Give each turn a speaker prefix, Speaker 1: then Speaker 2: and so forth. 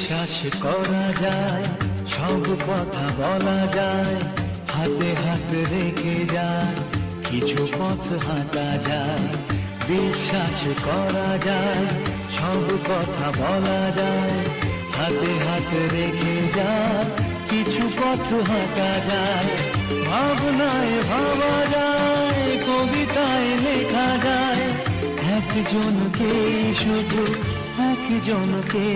Speaker 1: বিশ্বাস করা যায়, সব কথা বলা যায়, হাতে হাত রেখে যায়, কিছু পথ হাঁটা যায়। বিশ্বাস করা যায়, সব কথা বলা যায়, হাতে হাত রেখে যায়, কিছু পথ হাঁটা যায়। ভাবনায় ভাবা যায়, কবিতায় লেখা যায়, একজনকে শুধু একজনকে।